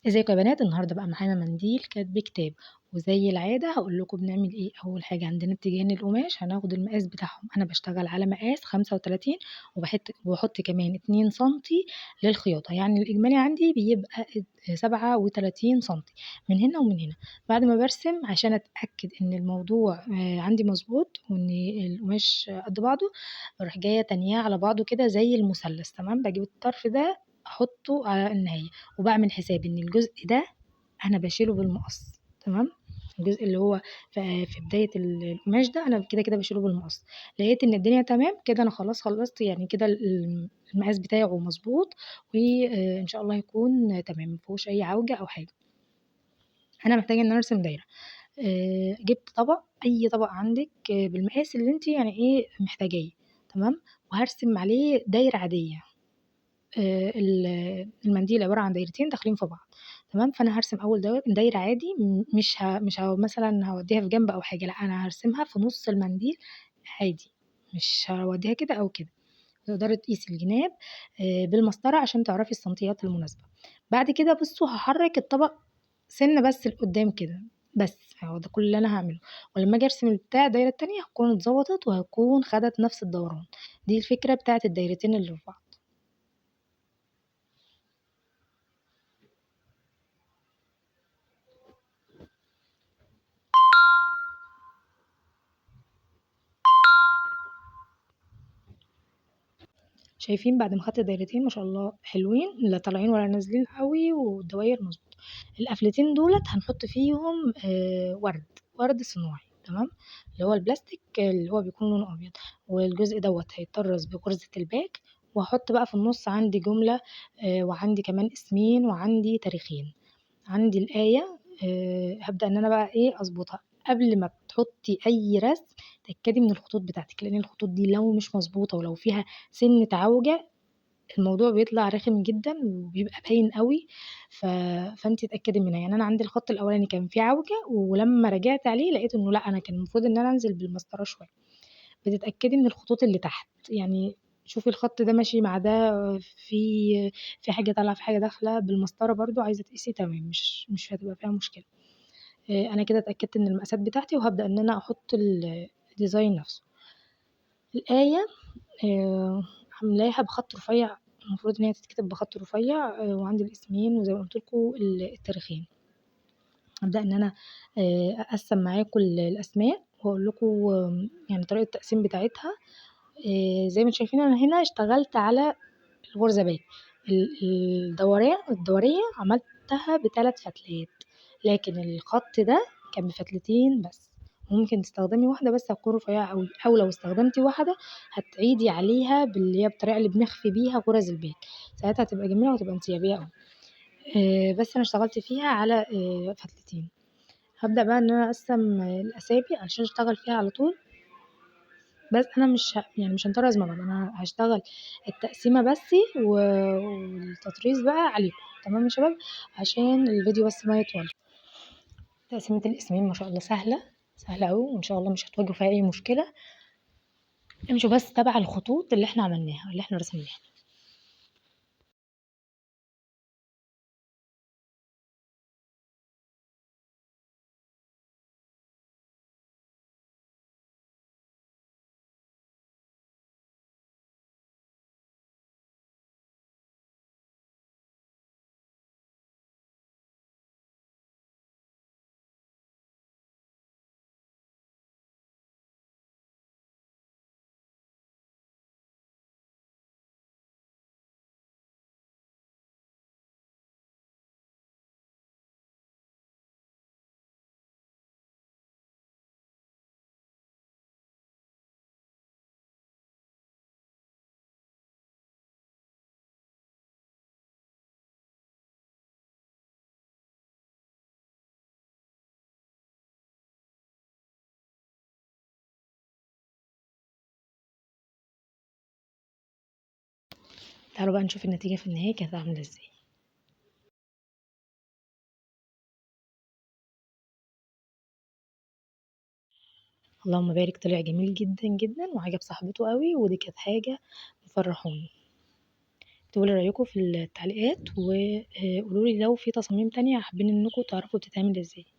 ازيكم يا بنات؟ النهارده بقى معانا منديل كاتب كتاب، وزي العاده هقول لكم بنعمل ايه. اول حاجه عندنا اتجاهين القماش، هناخد المقاس بتاعهم. انا بشتغل على مقاس 35 وبحط كمان 2 سنتي للخياطه، يعني الاجمالي عندي بيبقى 37 سنتي من هنا ومن هنا. بعد ما برسم عشان اتاكد ان الموضوع عندي مظبوط وان القماش قد بعضه، بروح جايه تانياه على بعضه كده زي المثلث. تمام، بجيب الطرف ده احطه على النهايه، وبعمل حساب ان الجزء ده انا بشيله بالمقص. تمام، الجزء اللي هو في بداية القماش ده انا كده كده بشيله بالمقص. لقيت ان الدنيا تمام كده، انا خلاص خلصت يعني كده المقاس بتاعه مظبوط، وان شاء الله يكون تمام مفيهوش اي عوجة او حاجة. انا محتاجة ان انا ارسم دايرة. جبت طبق، اي طبق عندك بالمقاس اللي انت يعني ايه محتاجاه. تمام، وهرسم عليه دايرة عادية. المنديل عبارة عن دايرتين داخلين في بعض. تمام، فأنا هارسم أول دايرة عادي، مش مثلا هوديها في جنب أو حاجة، لأ أنا هارسمها في نص المنديل عادي، مش هوديها كده أو كده. تقدري تقيسي الجناب بالمسطرة عشان تعرفي السنتيات المناسبة. بعد كده بصوا هحرك الطبق سنة بس لقدام كده، بس هو ده كل اللي أنا هعمله. ولما أجي أرسم البتاع الدايرة التانية هتكون اتظبطت وهتكون خدت نفس الدوران. دي الفكرة بتاعت الدايرتين اللي في بعض. شايفين بعد ما خدت دايرتين ما شاء الله حلوين، لا طالعين ولا نازلين قوي، والدواير مظبوطه. القفلتين دولت هنحط فيهم ورد صناعي. تمام، اللي هو البلاستيك اللي هو بيكون لونه ابيض، والجزء دوت هيتطرز بغرزه الباك. وهحط بقى في النص عندي جمله، وعندي كمان اسمين وعندي تاريخين. عندي الآية. هابدأ إن أنا بقى إيه أضبطها. قبل ما تحطي أي رسم تأكدي من الخطوط بتاعتك، لأن الخطوط دي لو مش مظبوطة ولو فيها سنة عوجة الموضوع بيطلع رخم جدا وبيبقى باين قوي. فانت اتاكدي منها. يعني انا عندي الخط الاولاني كان فيه عوجه، ولما راجعت عليه لقيت انه لا، انا كان المفروض ان انا انزل بالمسطره شويه. بتتأكدي من الخطوط اللي تحت، يعني شوفي الخط ده ماشي مع ده، في في حاجة طالعة في حاجة داخلة بالمسطرة برضو عايزة تقيسي تمام، مش هتبقى فيها مشكلة. أنا كده اتأكدت من المقاسات بتاعتي، وهبدأ إن أنا أحط الديزاين نفسه. الآية عاملاها بخط رفيع، المفروض إن هي تتكتب بخط رفيع. وعندي الاسمين وزي ما قلت لكم التاريخين. هابدأ إن أنا أقسّم معاكم الأسماء وأقول لكم يعني طريقة التقسيم بتاعتها. زي ما انتم شايفين أنا هنا اشتغلت على الغرزة باك. الدورية عملتها ب3 فتلات، لكن الخط ده كان بفتلتين بس. ممكن تستخدمي واحدة بس هتكون رفيعة أوي، أو لو استخدمتي واحدة هتعيدي عليها باللي هي الطريقة اللي بنخفي بيها غرز الباك، ساعتها هتبقى جميلة وهتبقى انسيابية أوي. بس أنا اشتغلت فيها على فتلتين. هابدأ بقى إن أنا أقسّم الأسابيع علشان أشتغل فيها على طول. بس أنا مش هنطرز مع بعض، أنا هاشتغل التقسيمة بس والتطريز بقى عليكم. تمام يا شباب، عشان الفيديو بس ما يطولش. تقسيمة الاسمين ما شاء الله سهلة، سهلة أوي، وإن شاء الله مش هتواجهوا فيها أي مشكلة. امشوا بس تبع الخطوط اللي إحنا عملناها اللي إحنا رسمناها. تعالوا بقى نشوف النتيجة في النهاية كانت عاملة ازاي. اللهم بارك، طلع جميل جدا جدا وعجب صاحبته قوي، ودي كانت حاجة مفرحوني. اكتبوا لي رأيكم في التعليقات وقولوا لي لو في تصاميم تانية حابين انكم تعرفوا بتتعمل ازاي.